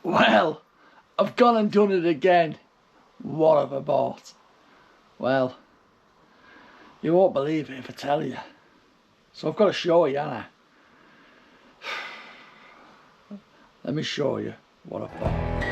Well, I've gone and done it again. What have I bought? Well, you won't believe it if I tell you. So I've got to show you, haven't I? Let me show you what I've bought.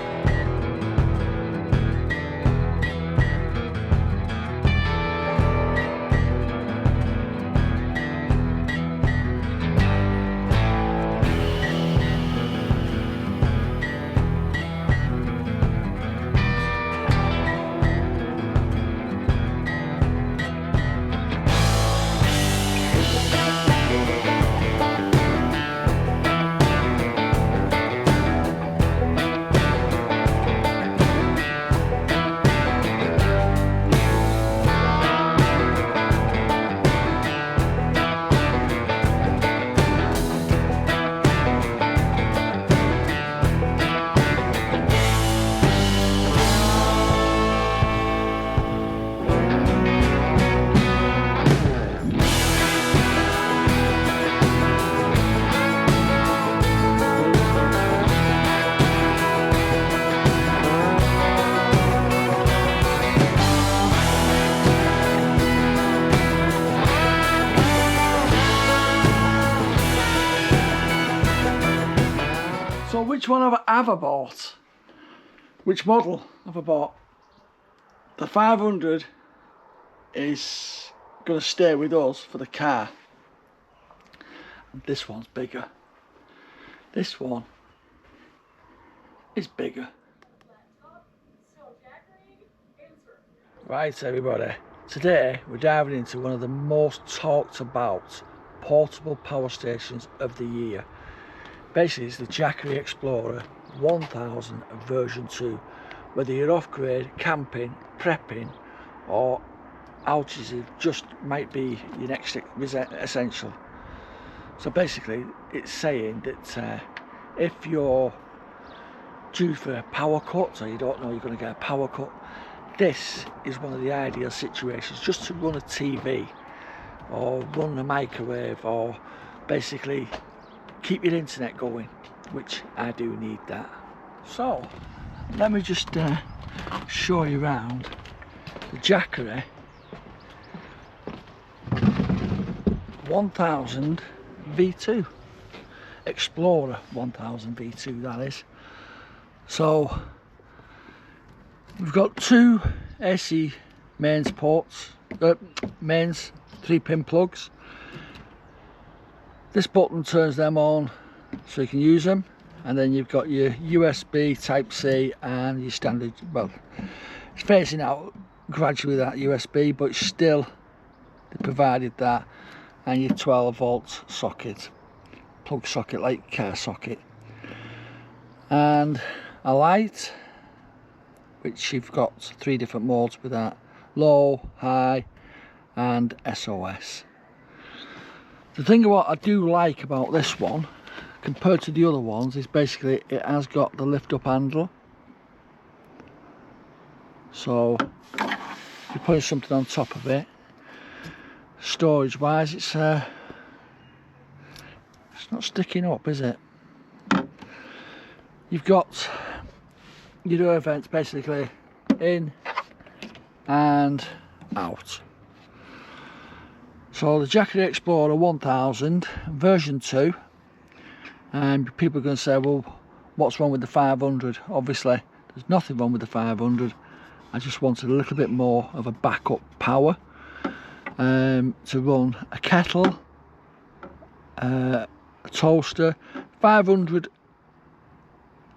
So which one have I bought? Which model have I bought? The 500 is going to stay with us for the car. And this one's bigger. This one is bigger. Right everybody, today we're diving into one of the most talked about portable power stations of the year. Basically it's the Jackery Explorer 1000 version 2. Whether you're off grid, camping, prepping or outages, it just might be your next essential. So basically it's saying that if you're due for a power cut or you don't know you're going to get a power cut, this is one of the ideal situations just to run a TV or run a microwave or basically keep your internet going, which I do need that. So let me just show you around the Jackery 1000 V2 Explorer 1000 V2, that is. So we've got two AC mains ports, mains 3-pin plugs. This button turns them on so you can use them, and then you've got your USB Type C and your standard, well, it's phasing out gradually that USB, but still they provided that, and your 12-volt socket, plug socket like car socket, and a light, which you've got 3 different modes with that: low, high and SOS. The thing what I do like about this one compared to the other ones is basically it has got the lift up handle, so if you're putting something on top of it, storage wise it's not sticking up, is it? You've got your air vents basically in and out. So the Jackery Explorer 1000 version 2, and people are going to say, well, what's wrong with the 500? Obviously there's nothing wrong with the 500. I just wanted a little bit more of a backup power to run a kettle, a toaster. 500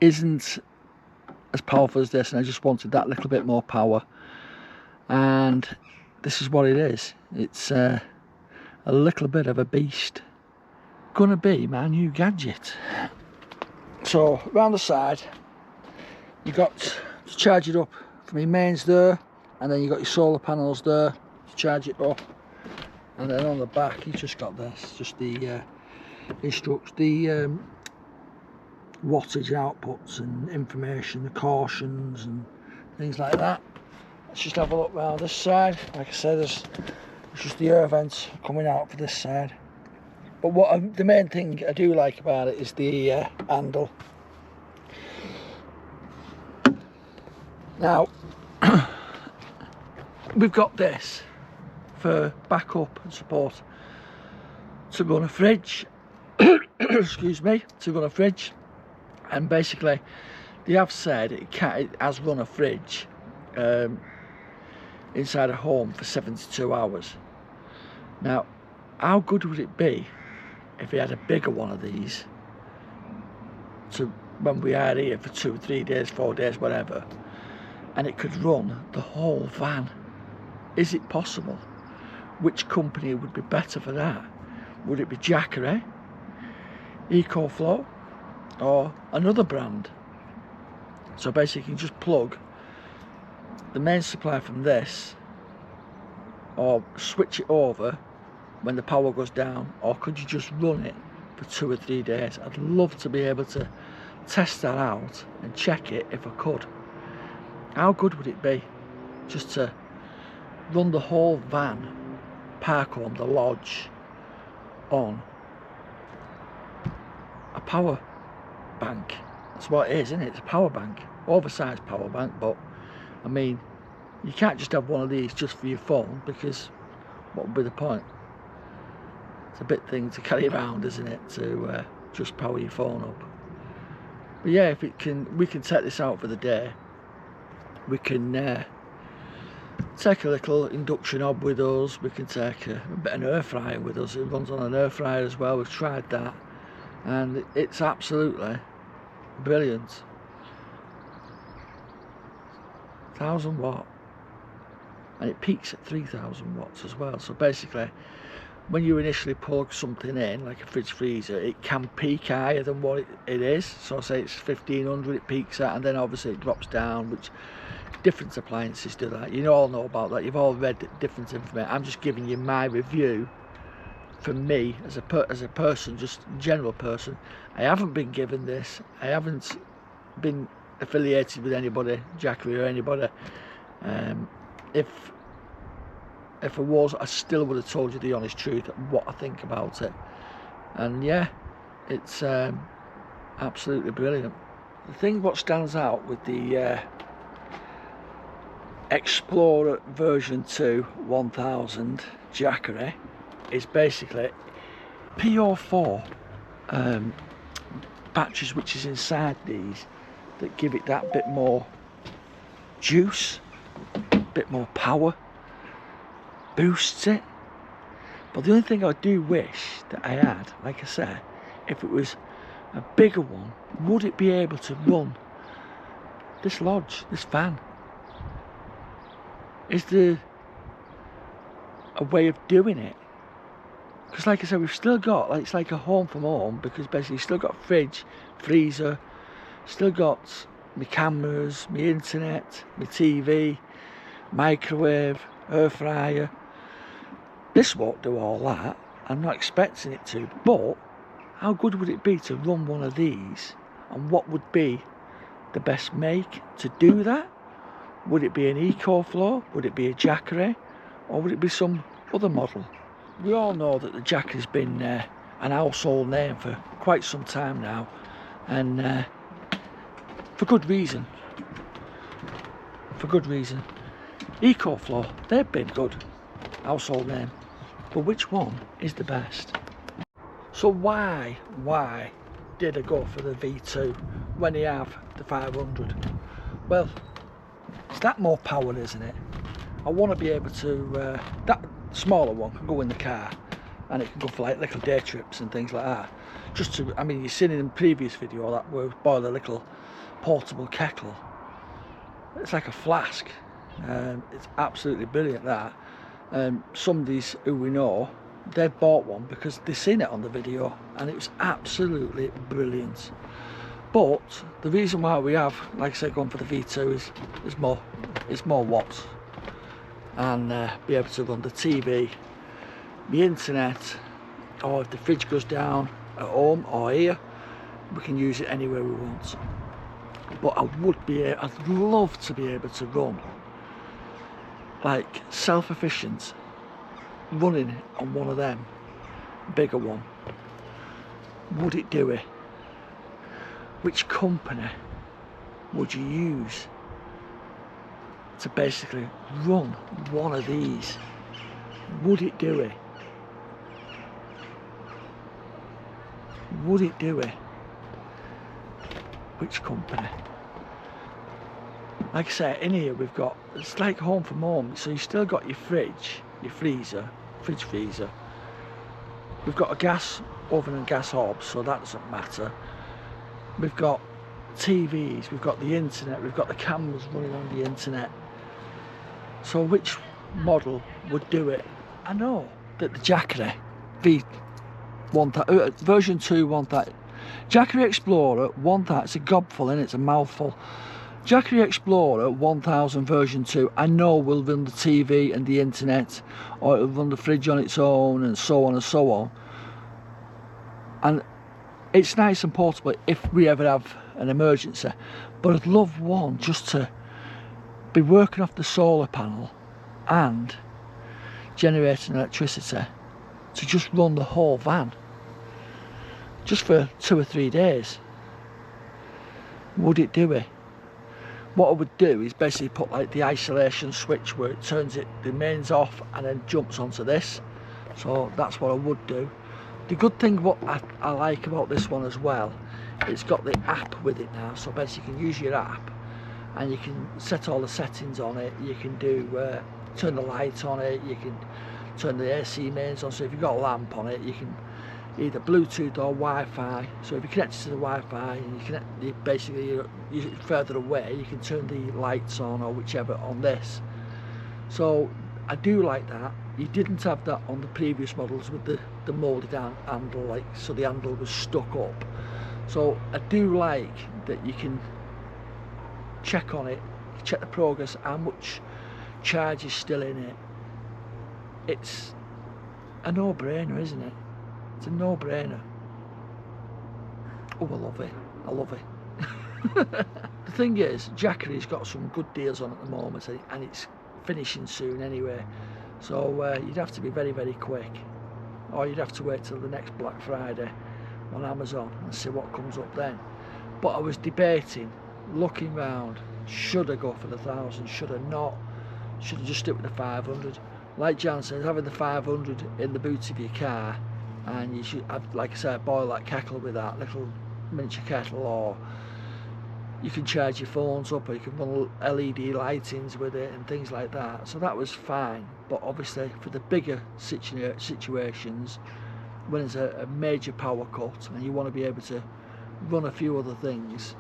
isn't as powerful as this, and I just wanted that little bit more power, and this is what it is. It's a little bit of a beast. Gonna be my new gadget. So around the side you got to charge it up from your mains there, and then you got your solar panels there to charge it up, and then on the back you just got this, just the wattage outputs and information, the cautions and things like that. Let's just have a look round this side. Like I said, there's just the air vents coming out for this side. But the main thing I do like about it is the handle. Now we've got this for backup and support to run a fridge. Excuse me, to run a fridge. And basically they have said it has run a fridge inside a home for 72 hours. Now how good would it be if we had a bigger one of these to when we are here for 2 or 3 days, 4 days, whatever, and it could run the whole van? Is it possible? Which company would be better for that? Would it be Jackery, EcoFlow, or another brand? So basically you can just plug the main supply from this, or switch it over when the power goes down, or could you just run it for 2 or 3 days? I'd love to be able to test that out and check it if I could. How good would it be just to run the whole van, park home, the lodge, on a power bank? That's what it is, isn't it? It's a power bank, oversized power bank. But I mean, you can't just have one of these just for your phone, because what would be the point? It's a bit thing to carry around, isn't it, to just power your phone up. But yeah, if it can, we can take this out for the day. We can take a little induction hob with us. We can take an air fryer with us. It runs on an air fryer as well. We've tried that, and it's absolutely brilliant. 1000 watt, and it peaks at 3000 watts as well. So basically, when you initially plug something in, like a fridge freezer, it can peak higher than what it is. So say it's 1500 it peaks at, and then obviously it drops down, which different appliances do that. You all know about that. You've all read different information. I'm just giving you my review from me as a person, just a general person. I haven't been given this. I haven't been affiliated with anybody, Jackery or anybody. If I was, I still would have told you the honest truth, what I think about it. And yeah, it's absolutely brilliant. The thing what stands out with the Explorer version 2 1000 Jackery is basically PO4 batteries which is inside these that give it that bit more juice, bit more power, boosts it. But the only thing I do wish that I had, like I said, if it was a bigger one, would it be able to run this lodge, this van? Is there a way of doing it? Because like I said, we've still got, like, it's like a home from home, because basically you've still got fridge, freezer, still got my cameras, my internet, my TV, microwave, air fryer. This won't do all that. I'm not expecting it to, but how good would it be to run one of these, and what would be the best make to do that? Would it be an EcoFlow? Would it be a Jackery? Or would it be some other model? We all know that the Jackery's been an household name for quite some time now, and for good reason. For good reason. EcoFlow, they've been good, household name. But which one is the best? So why did I go for the V2 when I have the 500? Well, it's that more power, isn't it? I want to be able to, that smaller one can go in the car, and it can go for like little day trips and things like that. Just to, I mean, you've seen in the previous video that we boil a little portable kettle. It's like a flask. It's absolutely brilliant, that. Somebody's who we know, they've bought one because they've seen it on the video, and it was absolutely brilliant. But the reason why we have, like I said, gone for the V2 is it's more watts, and be able to run the TV, the internet, or if the fridge goes down at home or here, we can use it anywhere we want. But I'd love to be able to run like self-efficient, running on one of them, bigger one. Would it do it? Which company would you use? to basically run one of these. Would it do it? Would it do it? Which company? Like I say, in here we've got, it's like home from home, so you've still got your fridge, your freezer, freezer. We've got a gas oven and gas hob, so that doesn't matter. We've got TVs, we've got the internet, we've got the cameras running on the internet. So which model would do it? I know that the Jackery version 2 1000, Jackery Explorer 1000, it's a gobful and it's a mouthful. Jackery Explorer 1000 version 2, I know will run the TV and the internet, or it'll run the fridge on its own, and so on and so on. And it's nice and portable if we ever have an emergency. But I'd love one just to be working off the solar panel and generating electricity to just run the whole van, just for 2 or 3 days. Would it do it? What I would do is basically put like the isolation switch where it turns it, the mains off, and then jumps onto this. So that's what I would do. The good thing what I like about this one as well, it's got the app with it now, so basically you can use your app and you can set all the settings on it. You can do turn the light on it, you can turn the AC mains on, so if you've got a lamp on it you can either Bluetooth or Wi-Fi. So if you connect it to the Wi-Fi and you're further away, you can turn the lights on or whichever on this. So I do like that. You didn't have that on the previous models with the moulded handle, like, so the handle was stuck up. So I do like that you can check on it, check the progress, how much charge is still in it. It's a no-brainer, isn't it? It's a no-brainer. Oh, I love it. I love it. The thing is, Jackery's got some good deals on at the moment, and it's finishing soon anyway. So you'd have to be very, very quick, or you'd have to wait till the next Black Friday on Amazon and see what comes up then. But I was debating, looking round, should I go for the 1000, should I not, should I just stick with the 500? Like Jan says, having the 500 in the boot of your car, and you should have, like I said, boil that kettle with that little miniature kettle, or you can charge your phones up, or you can run LED lightings with it and things like that. So that was fine. But obviously for the bigger situations, when there's a major power cut and you want to be able to run a few other things,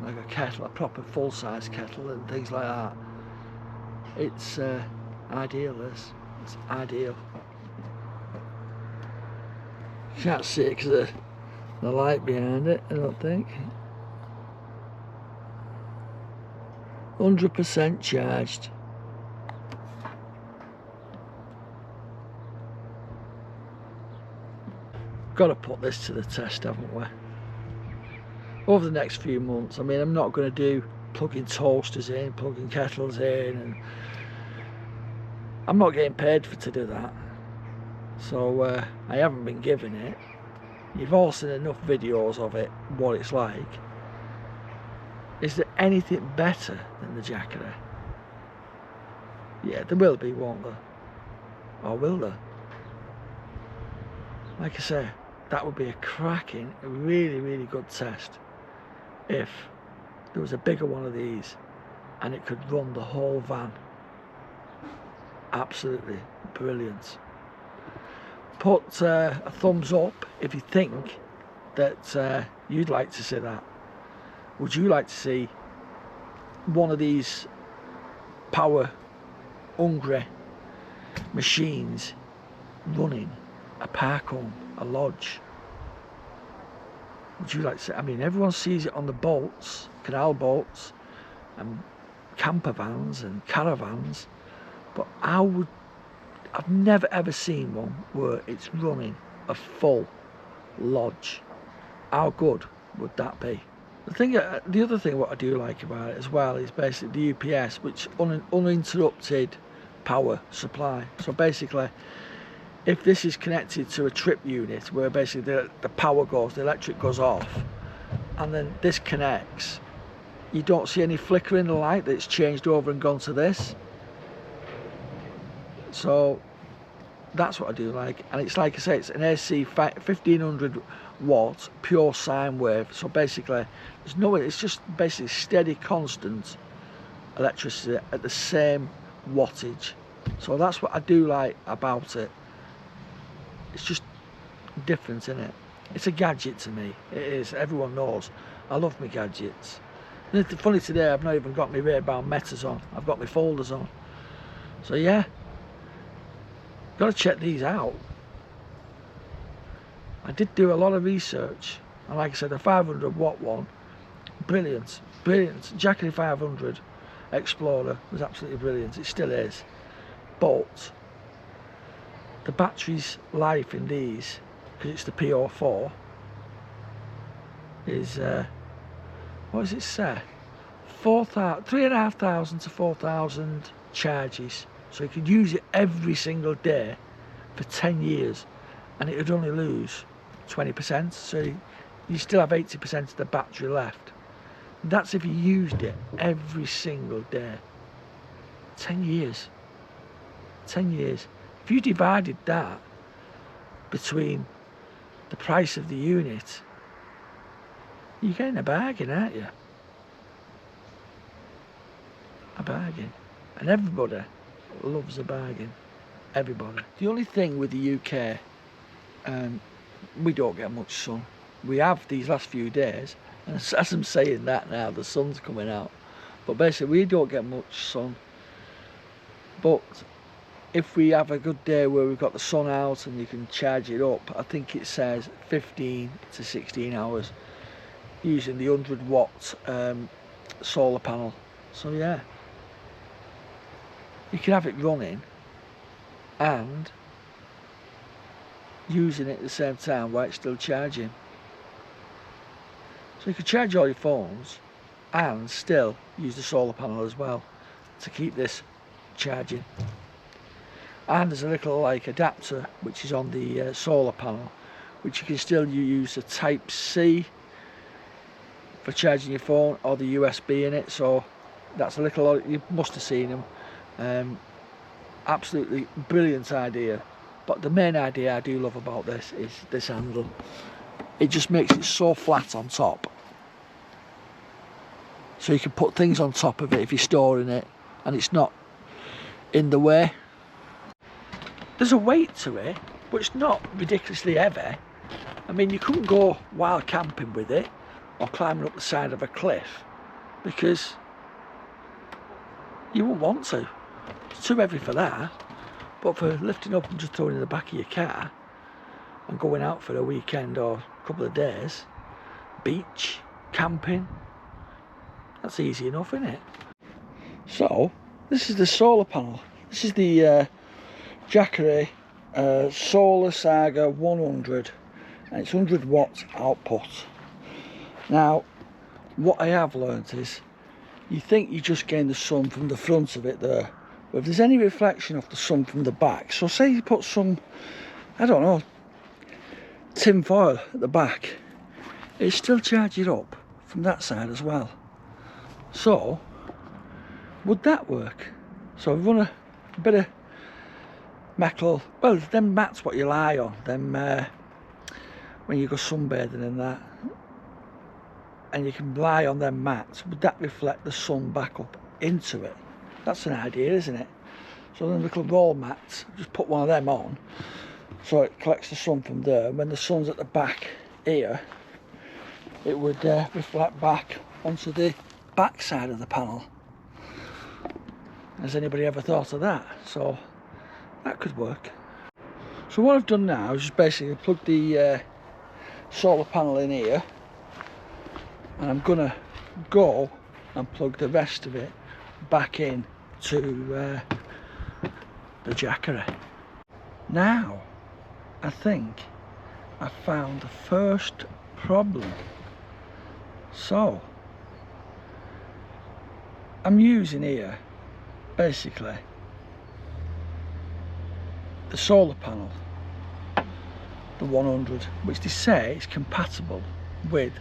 like a kettle, a proper full-size kettle and things like that, it's ideal. It's ideal. You can't see it because of the light behind it, I don't think. 100% charged. Got to put this to the test, haven't we? Over the next few months. I mean, I'm not going to do plugging toasters in, plugging kettles in, and I'm not getting paid to do that. So I haven't been given it. You've all seen enough videos of it, what it's like. Is there anything better than the Jackery? Yeah, there will be, won't there? Or will there? Like I say, that would be a cracking, really, really good test if there was a bigger one of these and it could run the whole van. Absolutely brilliant. Put a thumbs up if you think that you'd like to see that. Would you like to see one of these power hungry machines running a park home, a lodge? Would you like to see? I mean, everyone sees it on the boats, canal boats and camper vans and caravans, but I've never ever seen one where it's running a full lodge. How good would that be? The other thing what I do like about it as well is basically the UPS, which uninterrupted power supply. So basically, if this is connected to a trip unit where basically the power goes, the electric goes off, and then this connects, you don't see any flicker in the light that's changed over and gone to this. So that's what I do like. And it's like I say, it's an AC 1500 watt pure sine wave. So basically there's no, it's just basically steady constant electricity at the same wattage. So that's what I do like about it. It's just different, isn't it? It's a gadget to me. It is. Everyone knows I love my gadgets. And it's funny, today I've not even got my Ray-Ban Metas on. I've got my folders on. So yeah, got to check these out. I did do a lot of research, and like I said, the 500 watt one, brilliant, brilliant. Jackery 500 Explorer was absolutely brilliant. It still is. But the battery's life in these, because it's the PO4, is what does it say? 3,500 to 4,000 charges. So you could use it every single day for 10 years, and it would only lose 20%. So you still have 80% of the battery left. And that's if you used it every single day. 10 years. 10 years. If you divided that between the price of the unit, you're getting a bargain, aren't you? A bargain. And everybody loves a bargain. Everybody. The only thing with the UK, we don't get much sun. We have these last few days, and as I'm saying that now, the sun's coming out. But basically, we don't get much sun. But if we have a good day where we've got the sun out and you can charge it up, I think it says 15 to 16 hours using the 100 watt solar panel. So yeah, you can have it running and using it at the same time while it's still charging. So you can charge all your phones and still use the solar panel as well to keep this charging. And there's a little like adapter which is on the solar panel, which you can still use the Type C for charging your phone, or the USB in it. So that's a little, you must have seen them. Absolutely brilliant idea. But the main idea I do love about this is this handle. It just makes it so flat on top, so you can put things on top of it if you're storing it, and it's not in the way. There's a weight to it, but it's not ridiculously heavy. I mean, you couldn't go wild camping with it or climbing up the side of a cliff, because you wouldn't want to. It's too heavy for that. But for lifting up and just throwing in the back of your car and going out for a weekend or a couple of days, beach, camping, that's easy enough, isn't it? So this is the solar panel. This is the Jackery Solar Saga 100, and it's 100 watts output. Now, what I have learnt is, you think you just gain the sun from the front of it there, but if there's any reflection of the sun from the back, so say you put some, I don't know, tin foil at the back, it still charges up from that side as well. So would that work? So we run a bit of metal, well, them mats what you lie on, them when you go sunbathing and that, and you can lie on them mats, would that reflect the sun back up into it? That's an idea, isn't it? So then little roll mats, just put one of them on, so it collects the sun from there, and when the sun's at the back here, it would reflect back onto the back side of the panel. Has anybody ever thought of that? So that could work. So what I've done now is just basically plug the solar panel in here, and I'm gonna go and plug the rest of it back in to the Jackery. Now I think I found the first problem. So I'm using here basically the solar panel, the 100, which they say is compatible with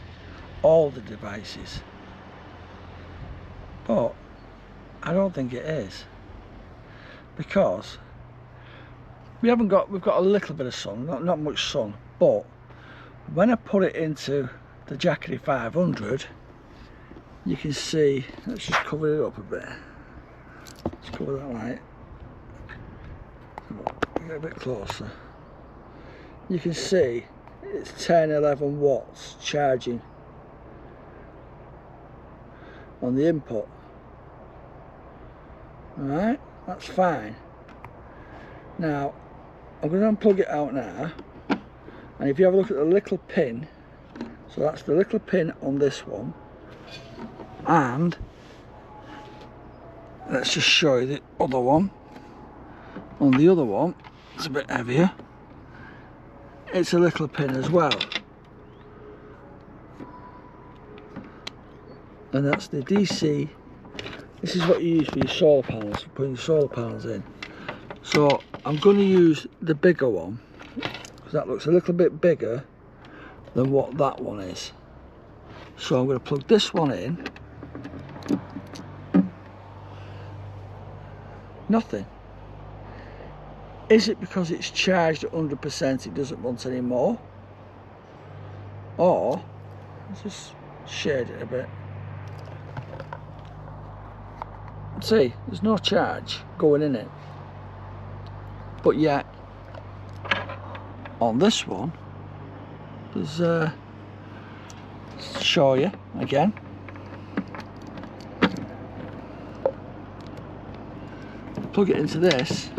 all the devices. but I don't think it is, because we've got a little bit of sun, not much sun, but when I put it into the Jackery 500, you can see, let's just cover it up a bit. Let's cover that light. Get a bit closer. You can see it's 10-11 watts charging on the input. Alright, that's fine. Now I'm going to unplug it out now, and if you have a look at the little pin, so that's the little pin on this one, and let's just show you the other one. On the other one, it's a bit heavier, it's a little pin as well, and that's the DC. This is what you use for your solar panels, for putting your solar panels in. So I'm going to use the bigger one, because that looks a little bit bigger than what that one is. So I'm going to plug this one in. Nothing. Is it because it's charged at 100% it doesn't want any more? Or, let's just shade it a bit. See, there's no charge going in it. But yet, on this one, there's, let's show you again. Plug it into this,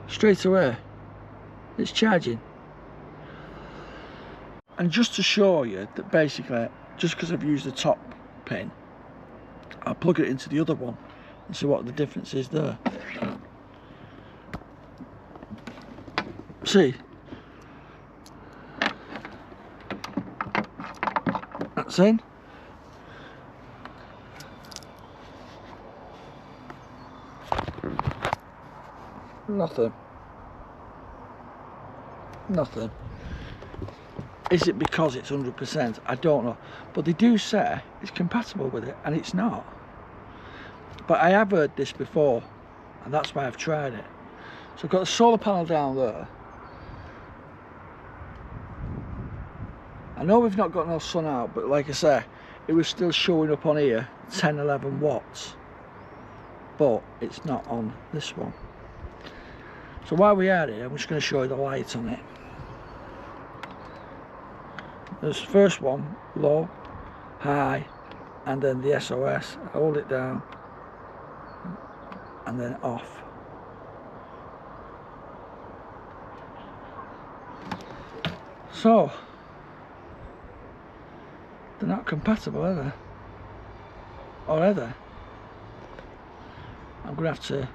straight away, it's charging. And just to show you that basically, just because I've used the top pin, I'll plug it into the other one and see what the difference is there. See, that's in. Nothing. Nothing. Is it because it's 100%? I don't know. But they do say it's compatible with it, and it's not. But I have heard this before, and that's why I've tried it. So I've got the solar panel down there. I know we've not got no sun out, but like I say, it was still showing up on here 10-11 watts. But it's not on this one. So while we are here, I'm just going to show you the light on it. There's the first one, low, high, and then the SOS. I hold it down and then off. So they're not compatible, are they? Or are they? I'm going to have to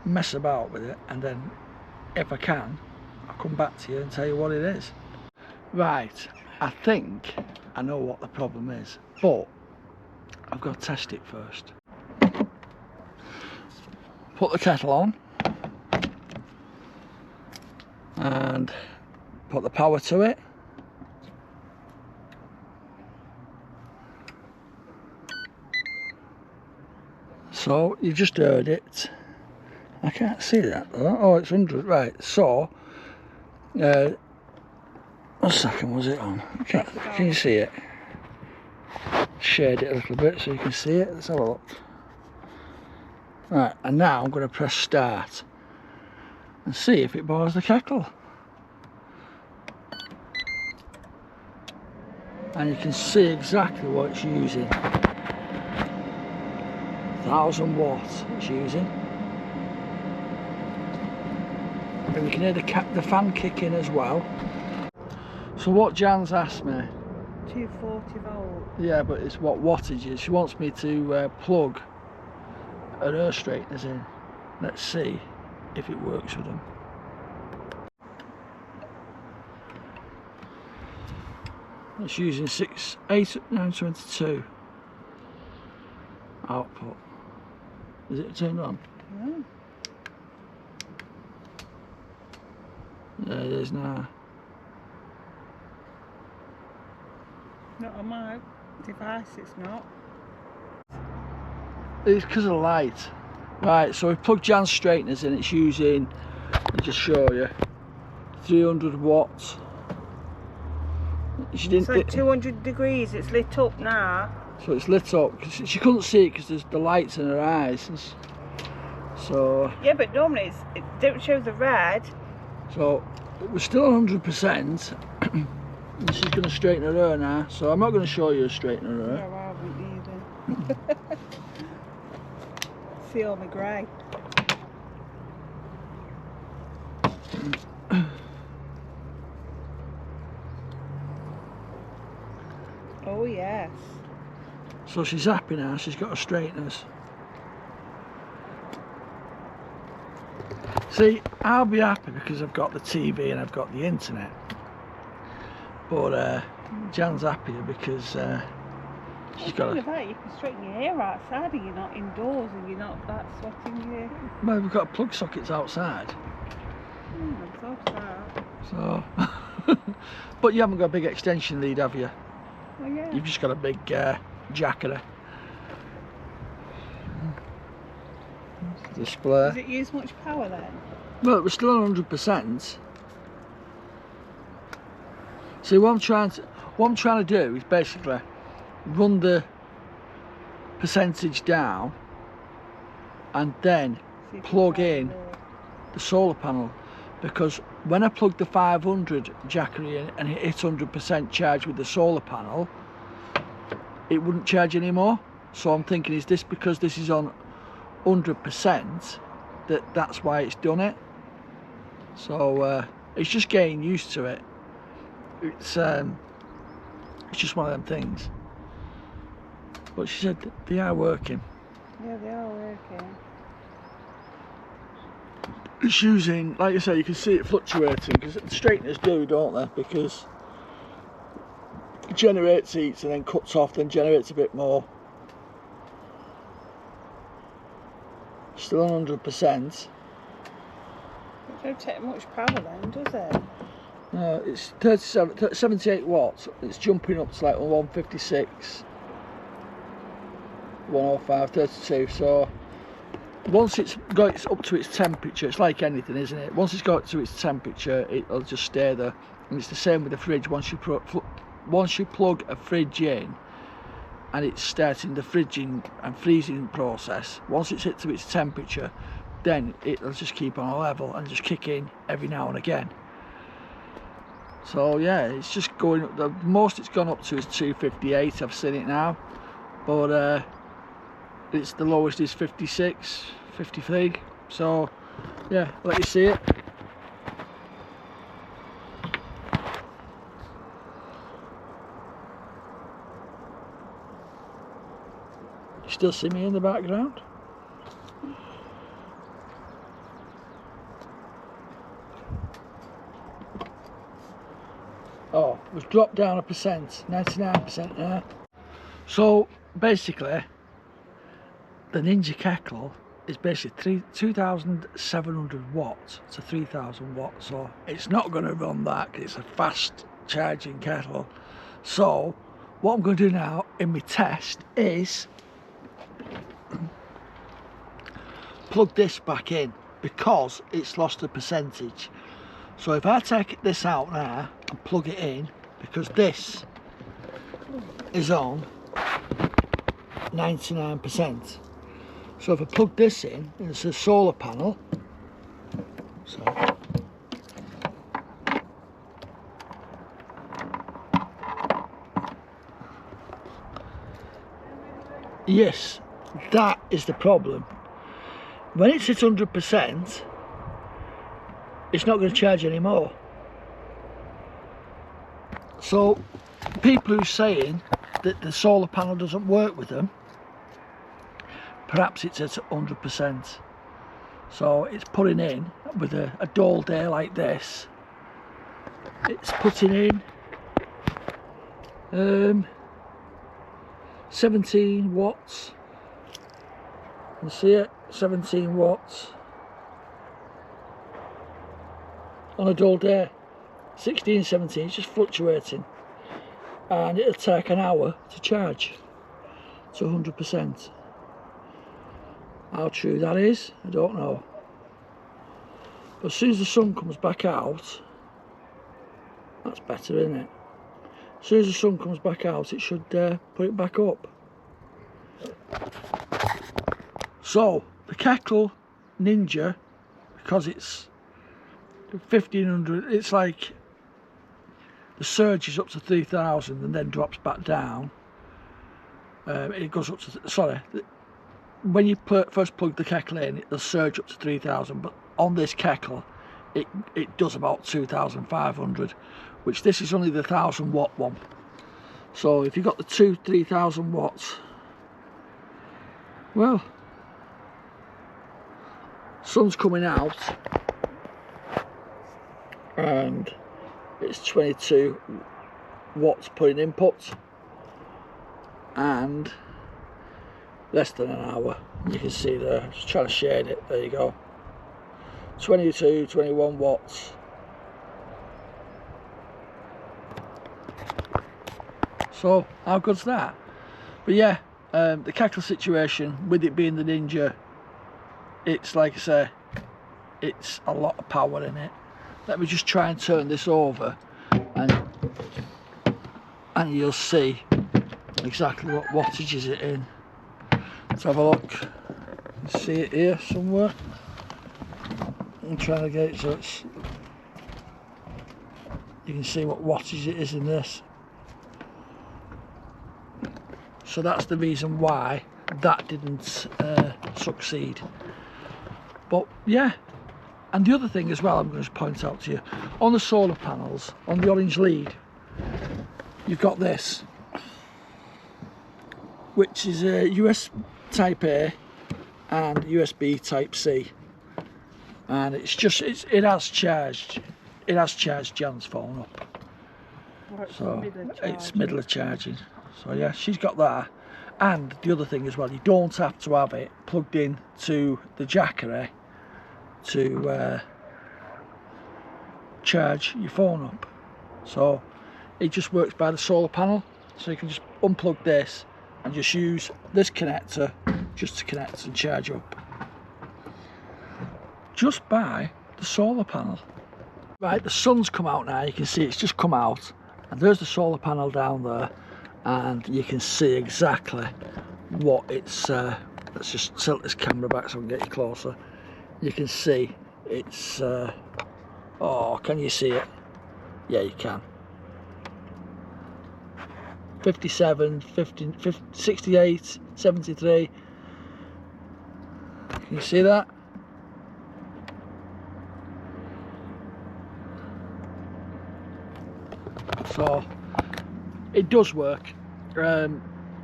mess about with it, and then if I can, I'll come back to you and tell you what it is. Right, I think I know what the problem is, but I've got to test it first. Put the kettle on and put the power to it. So you've just heard it. I can't see that though. Oh, it's 100, right. So what second was it on? Can you see it? Shade it a little bit so you can see it. Let's have a look. Right, and now I'm going to press start and see if it bores the kettle. And you can see exactly what it's using. 1000 watts it's using. And you can hear the fan kick in as well. So what Jan's asked me, 240 volt. yeah, but it's what wattage is. She wants me to plug an air straighteners in. Let's see if it works with them. It's using 922 output. Is it turned on? Yeah. Yeah, it is now. Not on mine. device, it's not. It's because of the light. Right, so we plug Jan's straighteners in. It's using, let me just show you, 300 watts. She didn't. It's like 200 degrees. It's lit up now. So it's lit up. She couldn't see it because there's the lights in her eyes. So. Yeah, but normally it don't show the red. So we're still 100%. And she's going to straighten her hair now. So I'm not going to show you her straightening her hair. No, I haven't either. See all my grey. Oh yes. So she's happy now, she's got her straighteners. See, I'll be happy because I've got the TV and I've got the internet. But Jan's happier because she's got You can straighten your hair outside and you're not indoors and you're not that sweating here. Well, we've got plug sockets outside. I thought that. So, but you haven't got a big extension lead, have you? Oh yeah. You've just got a big Jackery display. Does it use much power then? Well, we're still on 100%. See, what I'm trying to do is basically run the percentage down and then plug in the solar panel, because when I plug the 500 Jackery in and hit 100% charge with the solar panel, it wouldn't charge anymore. So I'm thinking, is this because this is on 100% that's why it's done it? So it's just getting used to it. It's just one of them things. But she said they are working. Yeah, they are working. It's using, like I say, you can see it fluctuating because the straighteners do, don't they? Because it generates heat and then cuts off, then generates a bit more. Still on 100%. It don't take much power then, does it? No, it's 78 watts. It's jumping up to like 156, 105, 32. So once it's got up to its temperature, it's like anything, isn't it? Once it's got to its temperature, it'll just stay there. And it's the same with the fridge. Once you plug a fridge in and it's starting the fridging and freezing process, once it's hit to its temperature, then it'll just keep on a level and just kick in every now and again. So yeah, it's just going up. The most it's gone up to is 258. I've seen it now, but it's the lowest is 56, 53. So yeah, let you see it. You still see me in the background? Oh, we've dropped down 99% now. So basically, the Ninja kettle is basically 2,700 watts to 3,000 watts. So it's not going to run that because it's a fast charging kettle. So what I'm going to do now in my test is plug this back in because it's lost a percentage. So if I take this out now and plug it in, because this is on 99%. So if I plug this in, and it's a solar panel, so yes, that is the problem. When it's at 100%, it's not going to charge anymore. So people who are saying that the solar panel doesn't work with them, perhaps it's at 100%. So it's putting in with a dull day like this, it's putting in 17 watts. You see it? 17 watts on a dull day. 16, 17, it's just fluctuating. and it'll take an hour to charge to 100%. How true that is, I don't know. But as soon as the sun comes back out, that's better, isn't it? As soon as the sun comes back out, it should put it back up. So the kettle Ninja, because it's 1500, it's like the surge is up to 3000 and then drops back down. It goes up to, sorry, when you first plug the kettle in, it'll surge up to 3000, but on this kettle it does about 2500, which this is only the 1000 watt one. So if you've got the 3000 watts, well, sun's coming out and it's 22 watts putting input and less than an hour. You can see there, just trying to shade it, there you go, 21 watts. So how good's that? But yeah, the kettle situation, with it being the Ninja, it's like I say, it's a lot of power in it. Let me just try and turn this over and you'll see exactly what wattage is it in. Let's have a look. You see it here somewhere. I'm trying to get it so it's, you can see what wattage it is in this. So that's the reason why that didn't succeed. But yeah, and the other thing as well I'm going to point out to you, on the solar panels, on the orange lead, you've got this, which is a US type A and USB type C, and it's just it has charged Jan's phone up. Well, So it's middle of charging. So yeah, she's got that. And the other thing as well, you don't have to have it plugged in to the Jackery to charge your phone up. So it just works by the solar panel. So you can just unplug this and just use this connector just to connect and charge up. Just by the solar panel. Right, the sun's come out now, you can see it's just come out. And there's the solar panel down there. And you can see exactly what it's, let's just tilt this camera back so I can get you closer. You can see it's, oh, can you see it? Yeah, you can. 57, 50, 68, 73. Can you see that? So it does work.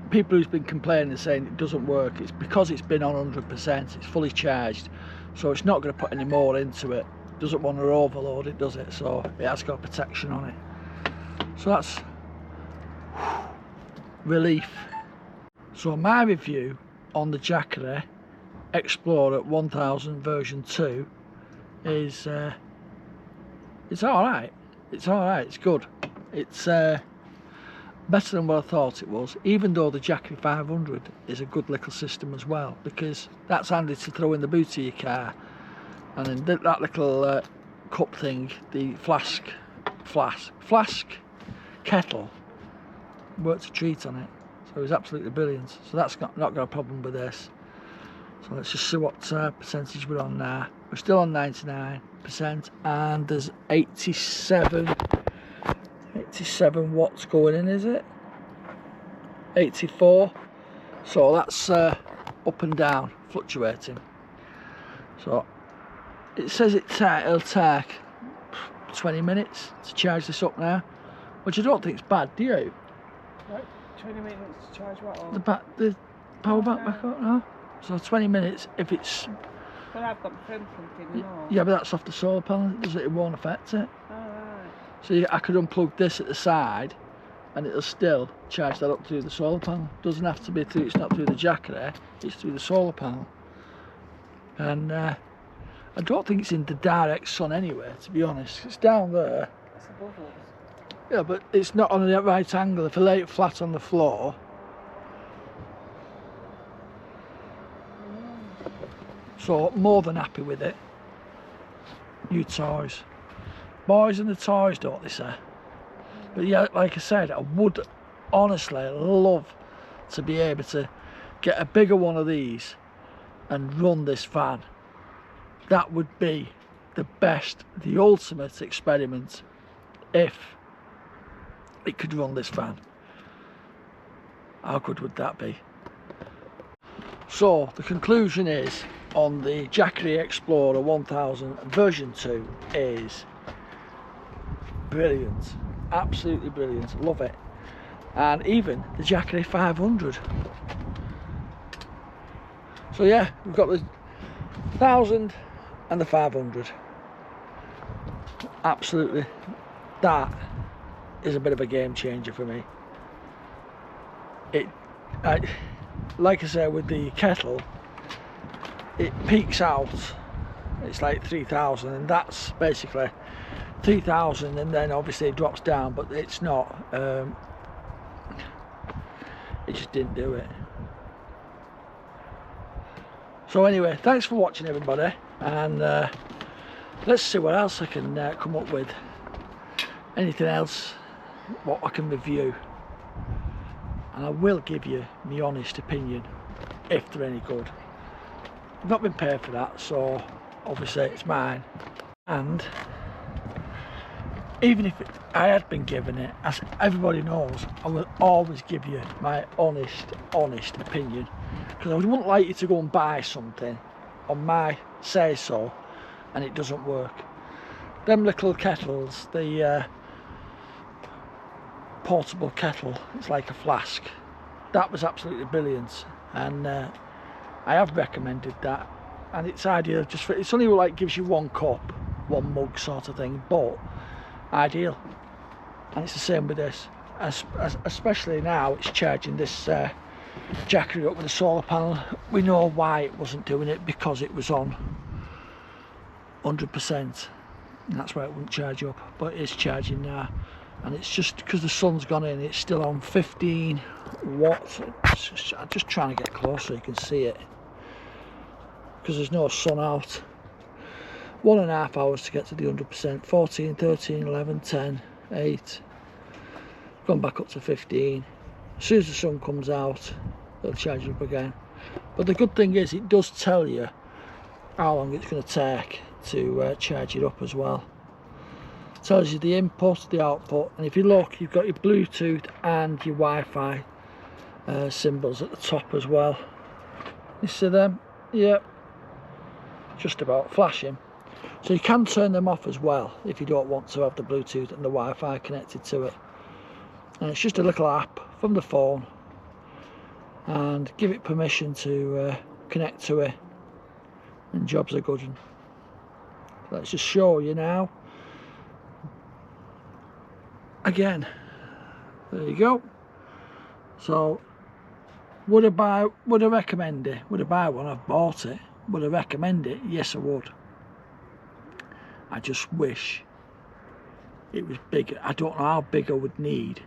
People who's been complaining saying it doesn't work, it's because it's been on 100%, it's fully charged, so it's not going to put any more into it. It doesn't want to overload it, does it? So it has got protection on it. So that's relief. So my review on the Jackery Explorer 1000 version 2 is it's alright. It's alright, it's good. It's better than what I thought it was, even though the Jackery 500 is a good little system as well, because that's handy to throw in the boot of your car. And then that little cup thing, the flask kettle, worked a treat on it. So it was absolutely brilliant. So that's not got a problem with this. So let's just see what percentage we're on now. We're still on 99%, and there's 87 watts going in, is it? 84. So that's up and down, fluctuating. So it says it'll take 20 minutes to charge this up now, which I don't think is bad, do you? Right, 20 minutes to charge what on? The power back up now. So 20 minutes if it's. Well, I've got my friend something more. Yeah, but that's off the solar panel. It won't affect it. Alright. So I could unplug this at the side and it'll still charge that up through the solar panel. Doesn't have to be through, it's not through the Jackery, it's through the solar panel. And I don't think it's in the direct sun anyway, to be honest. It's down there. It's above us. Yeah, but it's not on the right angle. If I lay it flat on the floor. So more than happy with it. New toys. Boys and the toys, don't they say? But yeah, like I said, I would honestly love to be able to get a bigger one of these and run this fan. That would be the best, the ultimate experiment if it could run this fan. How good would that be? So the conclusion is on the Jackery Explorer 1000 version 2 is brilliant, absolutely brilliant, love it. And even the Jackery 500. So yeah, we've got the 1000 and the 500. Absolutely, that is a bit of a game changer for me. Like I said, with the kettle, it peaks out, it's like 3000, and that's basically 3000, and then obviously it drops down, but it's not, it just didn't do it. So anyway, thanks for watching everybody, and let's see what else I can come up with, anything else what I can review, and I will give you my honest opinion if they're any good. I've not been paid for that, so obviously it's mine, and even if I had been given it, as everybody knows, I will always give you my honest opinion, because I wouldn't like you to go and buy something on my say so and it doesn't work. Them little kettles, the portable kettle, it's like a flask, that was absolutely brilliant, and I have recommended that, and it's ideal just for, it's only like gives you one cup, one mug sort of thing, but ideal. And it's the same with this, especially now it's charging this Jackery up with a solar panel. We know why it wasn't doing it, because it was on 100%, and that's why it wouldn't charge up, but it's charging now, and it's just because the sun's gone in, it's still on 15 watts. I'm just trying to get close so you can see it, because there's no sun out. 1.5 hours to get to the 100%, 14, 13, 11, 10, 8, gone back up to 15. As soon as the sun comes out, it'll charge up again. But the good thing is, it does tell you how long it's going to take to charge it up as well. It tells you the input, the output, and if you look, you've got your Bluetooth and your Wi-Fi symbols at the top as well. You see them? Yep. Just about flashing. So you can turn them off as well if you don't want to have the Bluetooth and the Wi-Fi connected to it. And it's just a little app from the phone, and give it permission to connect to it, and jobs are good. Let's just show you now. Again, there you go. So would I recommend it? Would I buy one? I've bought it. Would I recommend it? Yes, I would. I just wish it was bigger. I don't know how big I would need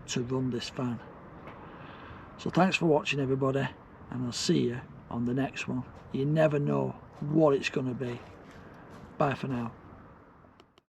to run this fan. So thanks for watching everybody, and I'll see you on the next one. You never know what it's going to be. Bye for now.